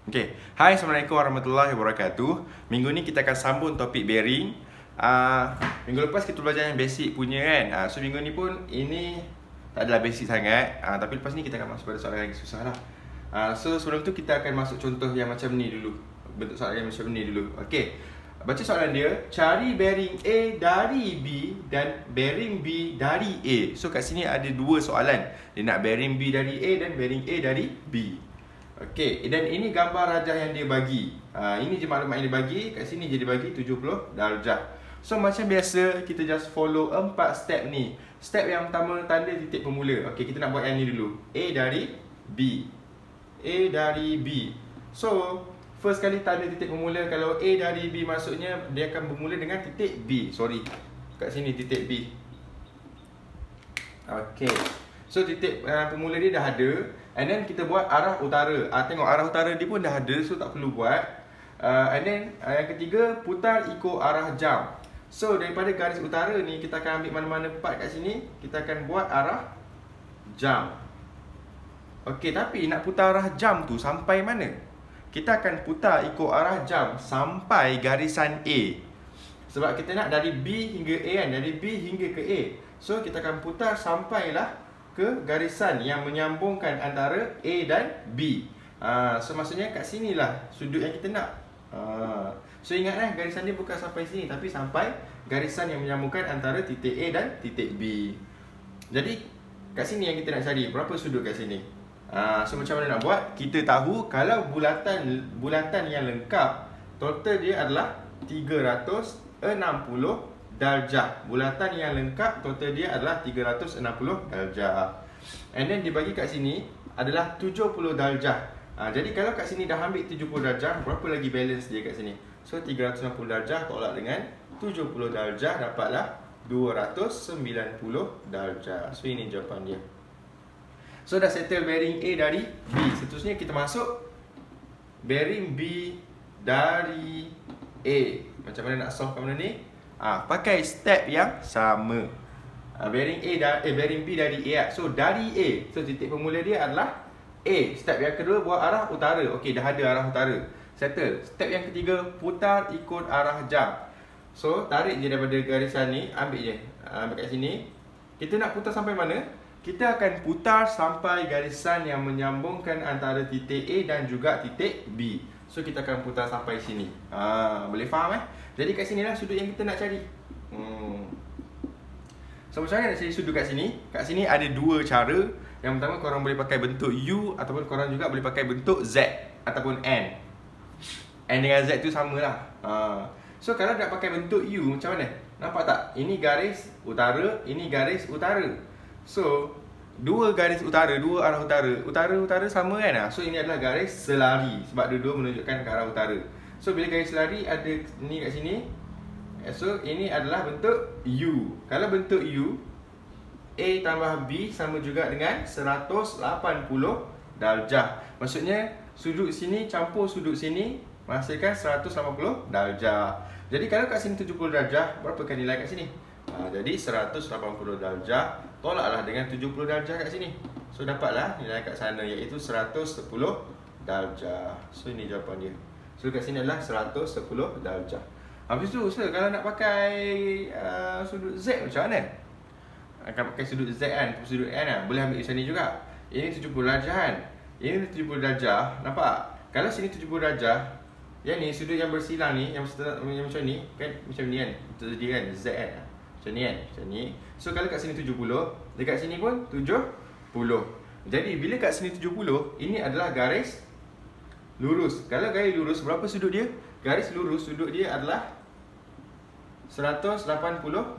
Okay. Hai, Assalamualaikum warahmatullahi wabarakatuh. Minggu ni kita akan sambung topik bearing. Minggu lepas kita belajar yang basic punya kan. So minggu ni pun ini tak adalah basic sangat. Tapi lepas ni kita akan masuk pada soalan yang lagi susah lah. So sebelum tu kita akan masuk contoh yang macam ni dulu. Bentuk soalan yang macam ni dulu. Okay. Baca soalan dia. Cari bearing A dari B dan bearing B dari A. So kat sini ada dua soalan. Dia nak bearing B dari A dan bearing A dari B. Okey, dan ini gambar rajah yang dia bagi. Ini je maklumat yang dia bagi. Kat sini je dia bagi 70 darjah. So macam biasa, kita just follow 4 step ni. Step yang pertama, tanda titik bermula. Okey, kita nak buat yang ni dulu. A dari B. A dari B. So, first kali tanda titik bermula. Kalau A dari B maksudnya dia akan bermula dengan titik B. Sorry, kat sini titik B. Okey. So titik bermula dia dah ada. And then kita buat arah utara. Tengok arah utara dia pun dah ada, so tak perlu buat. And then yang ketiga, putar ikut arah jam. So daripada garis utara ni kita akan ambil mana-mana part kat sini, kita akan buat arah jam. Okey, tapi nak putar arah jam tu sampai mana? Kita akan putar ikut arah jam sampai garisan A. Sebab kita nak dari B hingga A kan, dari B hingga ke A. So kita akan putar sampailah ke garisan yang menyambungkan antara A dan B. So maksudnya kat sinilah sudut yang kita nak. So ingat garisan dia bukan sampai sini, tapi sampai garisan yang menyambungkan antara titik A dan titik B. Jadi kat sini yang kita nak cari, berapa sudut kat sini. So macam mana nak buat? Kita tahu kalau bulatan yang lengkap, total dia adalah 360 darjah. Bulatan yang lengkap total dia adalah 360 darjah. And then dibagi kat sini adalah 70 darjah. Jadi kalau kat sini dah ambil 70 darjah, berapa lagi balance dia kat sini? So 360 darjah tolak dengan 70 darjah, dapatlah 290 darjah. So ini jawapan dia. So dah settle bearing A dari B. Seterusnya kita masuk bearing B dari A. Macam mana nak solve benda ni? Pakai step yang sama. Bearing B dari A. So dari A, so titik bermula dia adalah A. Step yang kedua, buat arah utara. Okey, dah ada arah utara. Settle. Step yang ketiga, putar ikut arah jam. So tarik je daripada garisan ni, ambil je. Ambil kat sini. Kita nak putar sampai mana? Kita akan putar sampai garisan yang menyambungkan antara titik A dan juga titik B. So kita akan putar sampai sini. Boleh faham Jadi kat sinilah sudut yang kita nak cari. So macam mana nak cari sudut kat sini? Kat sini ada dua cara. Yang pertama, korang boleh pakai bentuk U, ataupun korang juga boleh pakai bentuk Z ataupun N. N dengan Z tu samalah. So kalau nak pakai bentuk U, macam mana? Nampak tak? Ini garis utara, ini garis utara. So dua garis utara, dua arah utara. Utara sama kan? So ini adalah garis selari, sebab dua-dua menunjukkan ke arah utara. So bila garis selari ada ni kat sini. So ini adalah bentuk U. Kalau bentuk U, A tambah B sama juga dengan 180 darjah. Maksudnya sudut sini campur sudut sini menghasilkan 180 darjah. Jadi kalau kat sini 70 darjah, berapakah nilai kat sini? Jadi 180 darjah tolaklah dengan 70 darjah kat sini. So dapatlah nilai kat sana, iaitu 110 darjah. So ini jawapan dia. So kat sini adalah 110 darjah. Habis tu kalau nak pakai sudut Z macam mana? Akan pakai sudut Z kan, sudut N kan. Boleh ambil macam ni juga. Ini 70 darjah kan. Ini 70 darjah. Nampak? Kalau sini 70 darjah, yang ni sudut yang bersilang ni, yang macam ni kan, macam ni kan. Jadi kan Z kan. Macam ni kan, macam ni. So kalau kat sini 70, dekat sini pun 70. Jadi bila kat sini 70, ini adalah garis lurus. Kalau garis lurus, berapa sudut dia? Garis lurus sudut dia adalah 180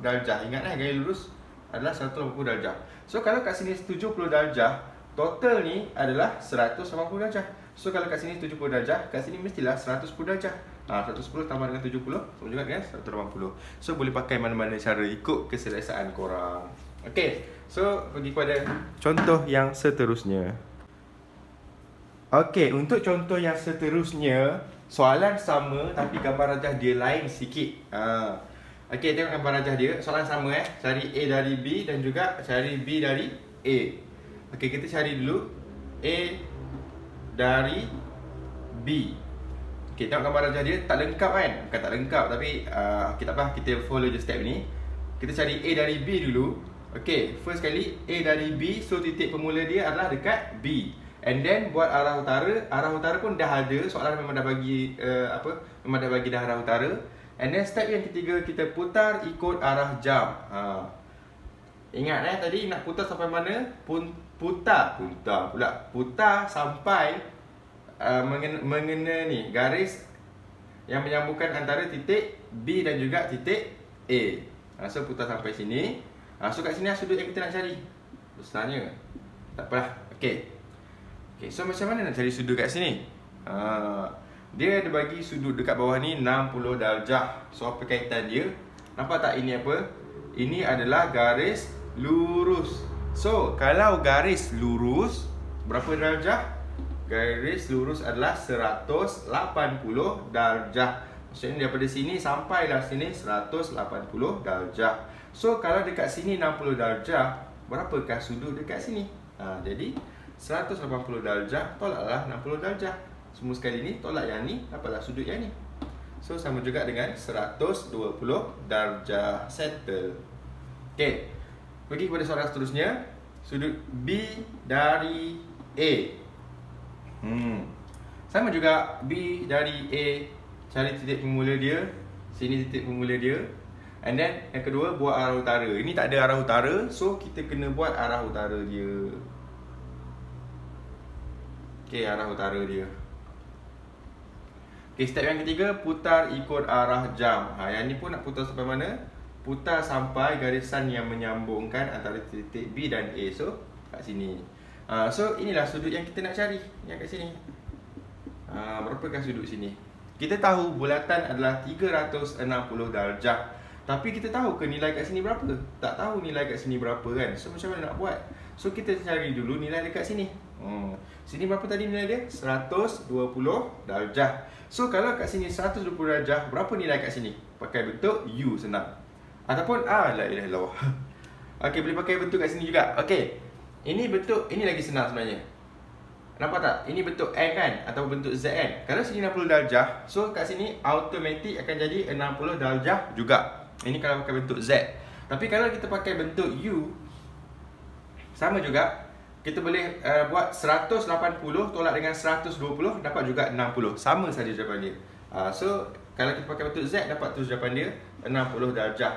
darjah. Ingat garis lurus adalah 180 darjah. So kalau kat sini 70 darjah, total ni adalah 180 darjah. So kalau kat sini 70 darjah, kat sini mestilah 110 darjah. 110 tambah dengan 70 sama juga dengan 180. So boleh pakai mana-mana cara, ikut keselesaan korang. Okay, so pergi kepada contoh yang seterusnya. Okay, untuk contoh yang seterusnya, soalan sama tapi gambar rajah dia lain sikit. Okay, tengok gambar rajah dia. Soalan sama cari A dari B dan juga cari B dari A. Okay, kita cari dulu A dari B. B. Okay, tengok gambar rajah dia tak lengkap kan? Bukan tak lengkap tapi kita follow je step ni. Kita cari A dari B dulu. Okay, first kali A dari B, so titik permula dia adalah dekat B. And then buat arah utara pun dah ada, soalan memang dah bagi memang dah bagi dah arah utara. And then step yang ketiga, kita putar ikut arah jam. Ingat tadi nak putar sampai mana? Putar sampai mengena ni garis yang menyambungkan antara titik B dan juga titik A. So putar sampai sini. So kat sini sudut yang kita nak cari. Sebenarnya tak apalah. Okay, so macam mana nak cari sudut kat sini? Dia ada bagi sudut dekat bawah ni 60 darjah. So apa kaitan dia? Nampak tak ini apa? Ini adalah garis lurus. So kalau garis lurus berapa darjah? Garis lurus adalah 180 darjah. Maksudnya daripada sini sampailah sini 180 darjah. So kalau dekat sini 60 darjah, berapakah sudut dekat sini? Jadi 180 darjah tolaklah 60 darjah. Semua sekali ni tolak yang ni, dapatlah sudut yang ni. So sama juga dengan 120 darjah. Settle. Okay, pergi kepada soalan seterusnya. Sudut B dari A. Sama juga B dari A, cari titik permula dia. Sini titik permula dia. And then yang kedua, buat arah utara. Ini tak ada arah utara, so kita kena buat arah utara dia. Okay, arah utara dia. Okay, step yang ketiga, putar ikut arah jam. Yang ni pun nak putar sampai mana? Putar sampai garisan yang menyambungkan antara titik B dan A. So kat sini. So inilah sudut yang kita nak cari, yang kat sini. Berapakah sudut sini? Kita tahu bulatan adalah 360 darjah. Tapi kita tahu ke nilai kat sini berapa? Tak tahu nilai kat sini berapa kan? So macam mana nak buat? So kita cari dulu nilai dekat sini. Sini berapa tadi nilai dia? 120 darjah. So kalau kat sini 120 darjah, berapa nilai kat sini? Pakai bentuk U senang. Ataupun la ilaha illallah. Okey, boleh pakai bentuk kat sini juga. Okey. Ini bentuk, ini lagi senang sebenarnya. Nampak tak? Ini bentuk N kan? Atau bentuk ZN. Kalau sini 60 darjah, so kat sini automatik akan jadi 60 darjah juga. Ini kalau pakai bentuk Z. Tapi kalau kita pakai bentuk U, sama juga. Kita boleh buat 180 tolak dengan 120, dapat juga 60. Sama saja jawapan dia. So kalau kita pakai bentuk Z, dapat terus jawapan dia 60 darjah.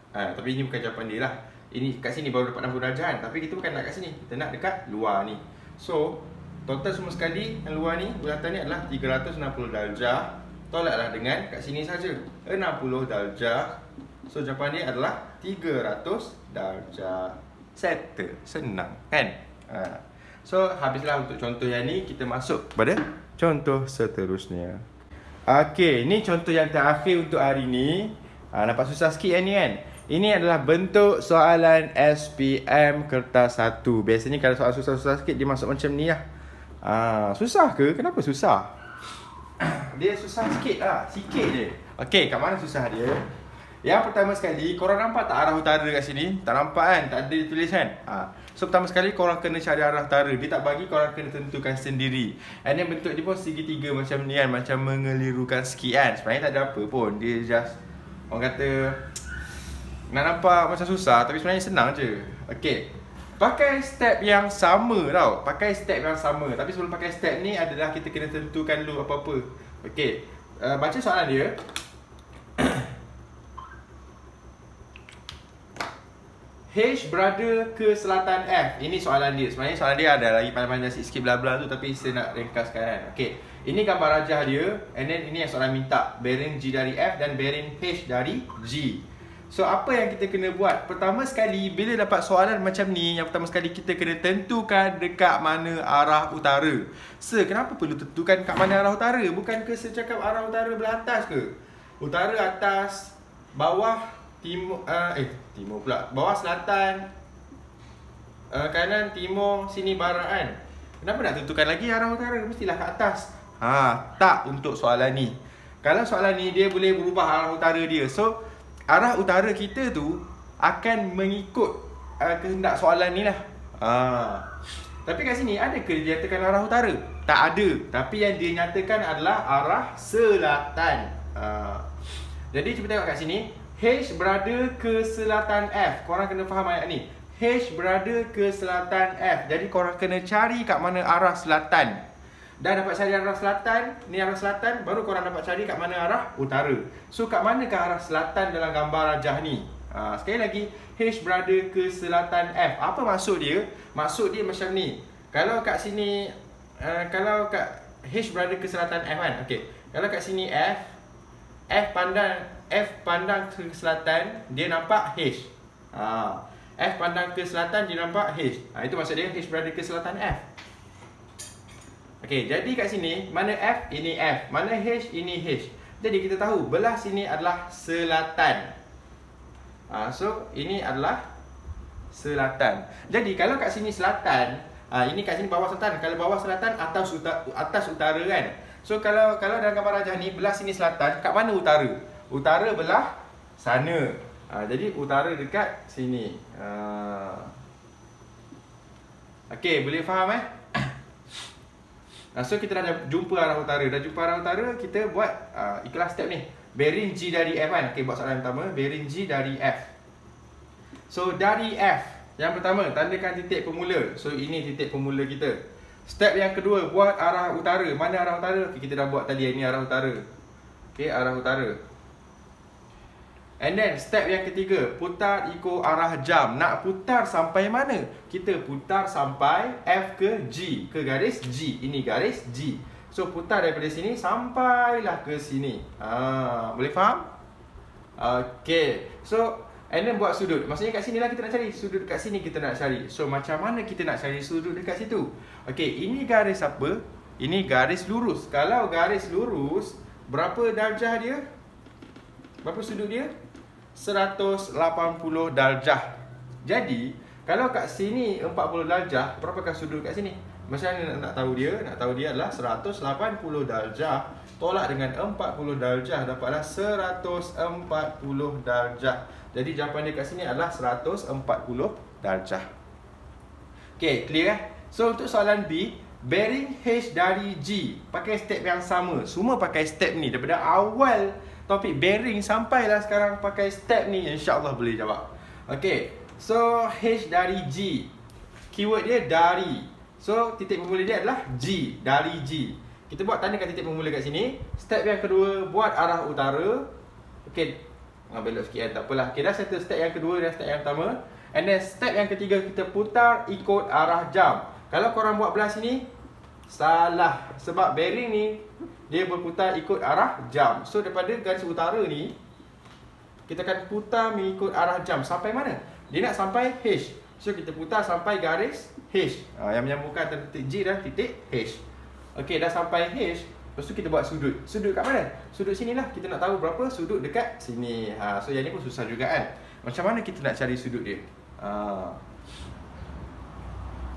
Tapi ini bukan jawapan dia lah. Ini kat sini baru dapat 60 darjah kan. Tapi kita bukan nak kat sini, kita nak dekat luar ni. So total semua sekali yang luar ni, bulatan ni adalah 360 darjah. Tolaklah dengan kat sini saja 60 darjah. So jawapan dia adalah 300 darjah. Settle. Senang kan? So habislah untuk contoh yang ni. Kita masuk pada contoh seterusnya. Okay, ni contoh yang terakhir untuk hari ni. Nampak susah sikit yang ni kan? Ini adalah bentuk soalan SPM kertas 1. Biasanya kalau soal susah-susah sikit, dia masuk macam ni lah. Susah ke? Kenapa susah? Dia susah sikit lah. Sikit je. Okay, kat mana susah dia? Yang pertama sekali, korang nampak tak arah utara kat sini? Tak nampak kan? Tak ada ditulis kan? So pertama sekali, korang kena cari arah utara. Dia tak bagi, korang kena tentukan sendiri. And then bentuk dia pun segitiga macam ni kan? Macam mengelirukan sikit kan? Sebenarnya tak ada apa pun. Dia just, orang kata, nak nampak macam susah, tapi sebenarnya senang je. Okay, pakai step yang sama tau. Pakai step yang sama. Tapi sebelum pakai step ni adalah kita kena tentukan dulu apa-apa. Okay, baca soalan dia. H berada ke selatan F. Ini soalan dia. Sebenarnya soalan dia ada lagi panjang-panjang sikit bla bla tu, tapi saya nak ringkaskan kan. Okay, ini gambar rajah dia. And then ini yang soalan minta, bearing G dari F dan bearing H dari G. So apa yang kita kena buat? Pertama sekali, bila dapat soalan macam ni, yang pertama sekali kita kena tentukan dekat mana arah utara. Kenapa perlu tentukan kat mana arah utara? Bukankah saya cakap arah utara belah atas ke? Utara atas, bawah timur, timur pula, bawah selatan, kanan timur, sini barat kan? Kenapa nak tentukan lagi arah utara? Mestilah kat atas. Tak untuk soalan ni. Kalau soalan ni dia boleh berubah arah utara dia. So arah utara kita tu akan mengikut kehendak soalan ni lah. Tapi kat sini ada ke dia nyatakan arah utara? Tak ada. Tapi yang dia nyatakan adalah arah selatan. Jadi cuba tengok kat sini. H berada ke selatan F. Korang kena faham ayat ni. H berada ke selatan F. Jadi korang kena cari kat mana arah selatan. Dah dapat cari arah selatan, ni arah selatan, baru korang dapat cari kat mana arah utara. So kat manakah arah selatan dalam gambar rajah ni? Sekali lagi, H berada ke selatan F. Apa maksud dia? Maksud dia macam ni. Kalau kat sini, kalau kat H berada ke selatan F kan? Okey. Kalau kat sini F pandang ke selatan, dia nampak H. F pandang ke selatan, dia nampak H. Itu maksud dia H berada ke selatan F. Okey, jadi kat sini, mana F? Ini F. Mana H? Ini H. Jadi kita tahu, belah sini adalah selatan. So, ini adalah selatan. Jadi, kalau kat sini selatan, ini kat sini bawah selatan. Kalau bawah selatan, atas utara kan? So, kalau dalam gambar rajah ni, belah sini selatan, kat mana utara? Utara belah sana. Jadi, utara dekat sini. Okey, boleh faham So kita dah jumpa arah utara. Dah jumpa arah utara, kita buat ikhlas step ni. Bearing G dari F kan. Okey, buat soalan pertama. Bearing G dari F. So dari F, yang pertama, tandakan titik pemula. So ini titik pemula kita. Step yang kedua, buat arah utara. Mana arah utara? Okay, kita dah buat tadi. Ini arah utara. Okey, arah utara. And then step yang ketiga, putar ikut arah jam. Nak putar sampai mana? Kita putar sampai F ke G, ke garis G. Ini garis G. So putar daripada sini sampailah ke sini. Boleh faham? Okay. So and then buat sudut. Maksudnya kat sini lah kita nak cari. Sudut kat sini kita nak cari. So macam mana kita nak cari sudut dekat situ? Okay, ini garis apa? Ini garis lurus. Kalau garis lurus, berapa darjah dia? Berapa sudut dia? 180 darjah. Jadi, kalau kat sini 40 darjah, berapakah sudut kat sini? Macam mana nak tahu dia? Nak tahu dia adalah 180 darjah. Tolak dengan 40 darjah, dapatlah 140 darjah. Jadi, jawapan dia kat sini adalah 140 darjah. Okay, clear So, untuk soalan B, bearing H dari G, pakai step yang sama. Semua pakai step ni daripada awal topik bearing sampailah sekarang pakai step ni, insya-Allah boleh jawab. Okey. So H dari G. Keyword dia dari. So titik bermula dia adalah G, dari G. Kita buat tanda kat titik bermula kat sini. Step yang kedua, buat arah utara. Okey. Belok sikit tak apalah. Okey, dah settle step yang kedua dan step yang pertama. And then step yang ketiga, kita putar ikut arah jam. Kalau korang buat belah sini, salah. Sebab bearing ni dia berputar ikut arah jam. So daripada garis utara ni, kita akan putar mengikut arah jam. Sampai mana? Dia nak sampai H. So kita putar sampai garis H, yang menyambungkan antara titik G dan titik H. Okey, dah sampai H. Lepas tu kita buat sudut. Sudut kat mana? Sudut sini lah. Kita nak tahu berapa sudut dekat sini. So yang ni pun susah juga kan. Macam mana kita nak cari sudut dia?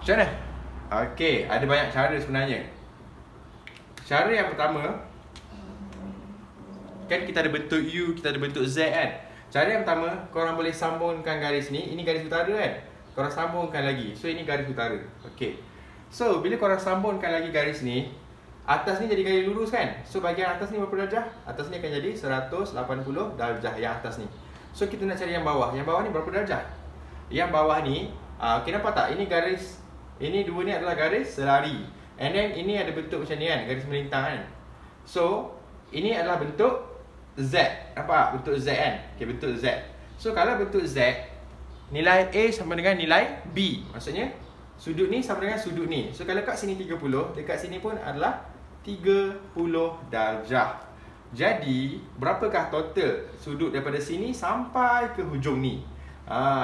Macam mana? Okey, ada banyak cara sebenarnya. Cara yang pertama, kan kita ada bentuk U, kita ada bentuk Z kan. Cara yang pertama, korang boleh sambungkan garis ni. Ini garis utara kan. Korang sambungkan lagi. So ini garis utara. Okey. So bila korang sambungkan lagi garis ni, atas ni jadi garis lurus kan. So bahagian atas ni berapa darjah? Atas ni akan jadi 180 darjah yang atas ni. So kita nak cari yang bawah. Yang bawah ni berapa darjah? Yang bawah ni, okay, nampak tak? Ini garis, ini dua ni adalah garis selari. And then ini ada bentuk macam ni kan, garis melintang kan. So ini adalah bentuk Z. Nampak? Bentuk Z kan. Okay, bentuk Z. So kalau bentuk Z, nilai A sama dengan nilai B. Maksudnya sudut ni sama dengan sudut ni. So kalau kat sini 30, dekat sini pun adalah 30 darjah. Jadi berapakah total sudut daripada sini sampai ke hujung ni?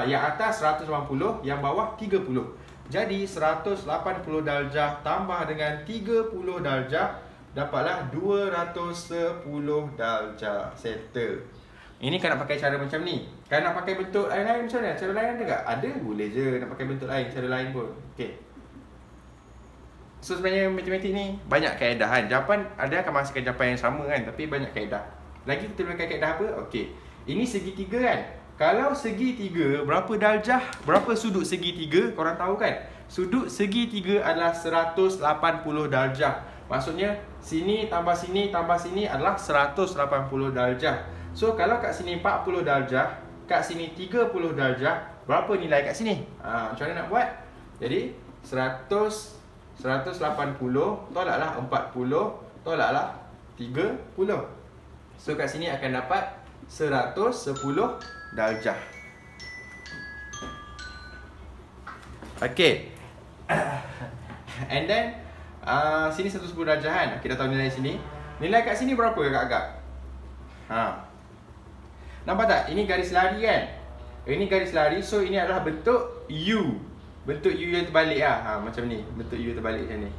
Yang atas 180, yang bawah 30. Jadi 180 darjah tambah dengan 30 darjah, dapatlah 210 darjah. Settle. Ini kan nak pakai cara macam ni. Kan nak pakai bentuk lain-lain macam mana? Cara lain ada tak? Ada, boleh je nak pakai bentuk lain, cara lain pun. Okay. So sebenarnya matematik ni banyak kaedah kan. Jawapan ada akan menghasilkan jawapan yang sama kan, tapi banyak kaedah. Lagi kita pakai kaedah apa? Okey. Ini segitiga kan. Kalau segitiga, berapa darjah, berapa sudut segitiga, korang tahu kan? Sudut segitiga adalah 180 darjah. Maksudnya sini tambah sini adalah 180 darjah. So kalau kat sini 40 darjah, kat sini 30 darjah, berapa nilai kat sini? Macam mana nak buat? Jadi 180 tolaklah 40 tolaklah 30. So kat sini akan dapat 110 darjah. Okay. And then sini 110 darjah kan. Kita tahu nilai sini. Nilai kat sini berapa agak-agak? Nampak tak? Ini garis lari kan? Ini garis lari. So ini adalah bentuk U. Bentuk U yang terbalik lah. Macam ni. Bentuk U terbalik macam ni.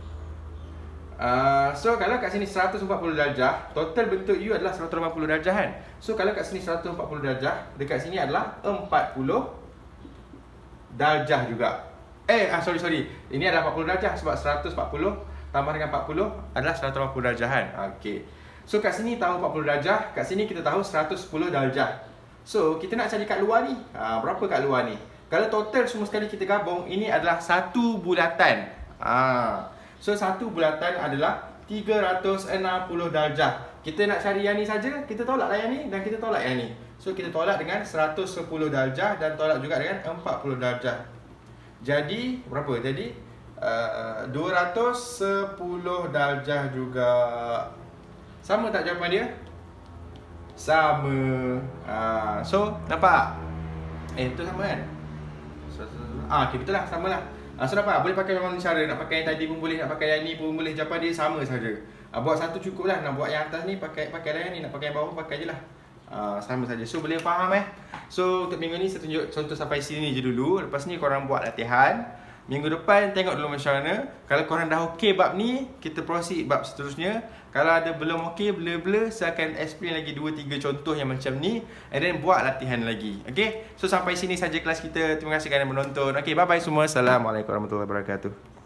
So kalau kat sini 140 darjah, total bentuk U adalah 180 darjah kan. So kalau kat sini 140 darjah, dekat sini adalah 40 darjah juga. Sorry. Ini adalah 40 darjah sebab 140 tambah dengan 40 adalah 180 darjah kan. Okey. So kat sini tahu 40 darjah, kat sini kita tahu 110 darjah. So kita nak cari kat luar ni. Berapa kat luar ni? Kalau total semua sekali kita gabung, ini adalah satu bulatan. So satu bulatan adalah 360 darjah. Kita nak cari yang ni saja, kita tolaklah yang ni dan kita tolak yang ni. So kita tolak dengan 110 darjah dan tolak juga dengan 40 darjah. Jadi berapa? Jadi 210 darjah juga. Sama tak jawapan dia? Sama. So nampak? Itu sama kan? Okay, betul lah, sama lah. So nampak? Boleh pakai macam cara. Nak pakai yang tadi pun boleh, nak pakai yang ni pun boleh. Jawapan dia sama saja. Buat satu cukup lah. Nak buat yang atas ni pakailah yang ni. Nak pakai yang bawah pakai je lah. Sama saja. So boleh faham So untuk minggu ni saya tunjuk contoh sampai sini je dulu. Lepas ni korang buat latihan. Minggu depan tengok dulu macam mana. Kalau korang dah okey bab ni, kita proceed bab seterusnya. Kalau ada belum okey, blur-blur, saya akan explain lagi 2-3 contoh yang macam ni. And then buat latihan lagi. Okay? So sampai sini saja kelas kita. Terima kasih kerana menonton. Okay, bye-bye semua. Assalamualaikum warahmatullahi wabarakatuh.